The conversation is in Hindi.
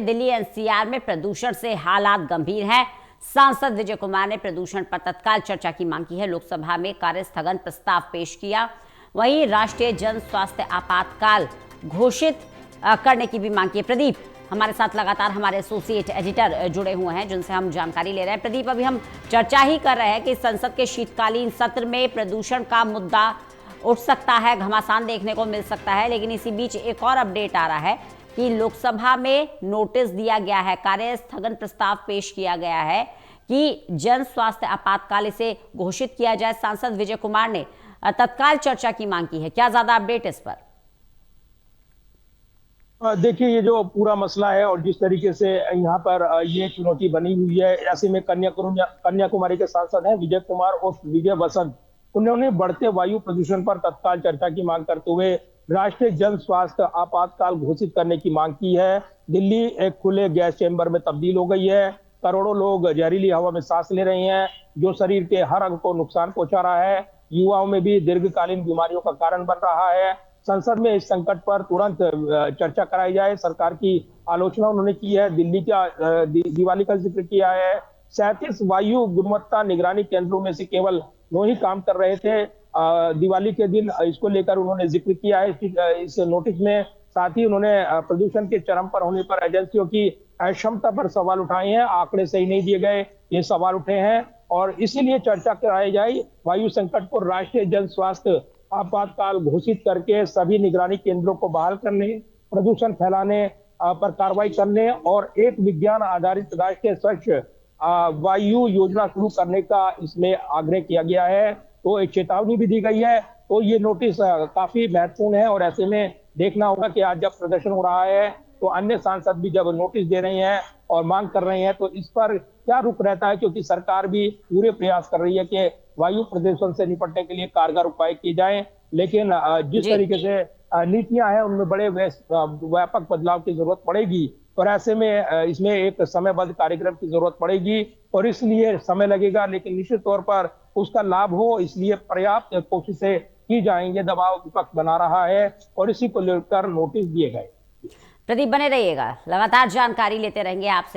दिल्ली एनसीआर में प्रदूषण से हालात गंभीर हैं। सांसद विजय कुमार ने प्रदूषण पर तत्काल चर्चा की मांग की है। लोकसभा में कार्य स्थगन प्रस्ताव पेश किया। वहीं राष्ट्रीय जन स्वास्थ्य आपातकाल घोषित करने की भी मांग की है। प्रदीप हमारे साथ लगातार हमारे एसोसिएट एडिटर जुड़े हुए हैं, जिनसे हम जानकारी ले रहे हैं। प्रदीप, अभी हम चर्चा ही कर रहे हैं कि संसद के शीतकालीन सत्र में प्रदूषण का मुद्दा उठ सकता है, घमासान देखने को मिल सकता है, लेकिन इसी बीच एक और अपडेट आ रहा है कि लोकसभा में नोटिस दिया गया है, कार्य स्थगन प्रस्ताव पेश किया गया है कि जन स्वास्थ्य आपातकाल इसे घोषित किया जाए। सांसद विजय कुमार ने तत्काल चर्चा की मांग की है। क्या ज्यादा अपडेट इस पर? देखिए, ये जो पूरा मसला है और जिस तरीके से यहाँ पर ये चुनौती बनी हुई है, ऐसे में कन्याकुमारी के सांसद हैं विजय कुमार और विजय वसंत, उन्होंने बढ़ते वायु प्रदूषण पर तत्काल चर्चा की मांग करते हुए राष्ट्रीय जन स्वास्थ्य आपातकाल घोषित करने की मांग की है। दिल्ली एक खुले गैस चैम्बर में तब्दील हो गई है। करोड़ों लोग जहरीली हवा में सांस ले रहे हैं, जो शरीर के हर अंग को नुकसान पहुंचा रहा है। युवाओं में भी दीर्घकालीन बीमारियों का कारण बन रहा है। संसद में इस संकट पर तुरंत चर्चा कराई जाए, सरकार की आलोचना उन्होंने की है। दिल्ली का दिवाली का जिक्र किया है। 37 वायु गुणवत्ता निगरानी केंद्रों में से केवल 9 ही काम कर रहे थे दिवाली के दिन। इसको लेकर उन्होंने जिक्र किया है इस नोटिस में। साथ ही उन्होंने प्रदूषण के चरम पर होने पर एजेंसियों की अक्षमता पर सवाल उठाए हैं। आंकड़े सही नहीं दिए गए, ये सवाल उठे हैं और इसीलिए चर्चा कराई जाए। वायु संकट को राष्ट्रीय जन स्वास्थ्य आपातकाल घोषित करके सभी निगरानी केंद्रों को बहाल करने, प्रदूषण फैलाने पर कार्रवाई करने और एक विज्ञान आधारित राष्ट्रीय स्वच्छ वायु योजना शुरू करने का इसमें आग्रह किया गया है। तो एक चेतावनी भी दी गई है। तो ये नोटिस काफी महत्वपूर्ण है और ऐसे में देखना होगा कि आज जब प्रदर्शन हो रहा है तो अन्य सांसद भी जब नोटिस दे रहे हैं और मांग कर रहे हैं तो इस पर क्या रुख रहता है, क्योंकि सरकार भी पूरे प्रयास कर रही है कि वायु प्रदूषण से निपटने के लिए कारगर उपाय किए जाएं। लेकिन जिस तरीके से नीतियां हैं उनमें बड़े व्यापक बदलाव की जरूरत पड़ेगी और ऐसे में इसमें एक समयबद्ध कार्यक्रम की जरूरत पड़ेगी और इसलिए समय लगेगा, लेकिन निश्चित तौर पर उसका लाभ हो इसलिए पर्याप्त कोशिशें की जाएंगे। दबाव विपक्ष बना रहा है और इसी को लेकर नोटिस दिए गए। प्रदीप बने रहिएगा, लगातार जानकारी लेते रहेंगे आपसे।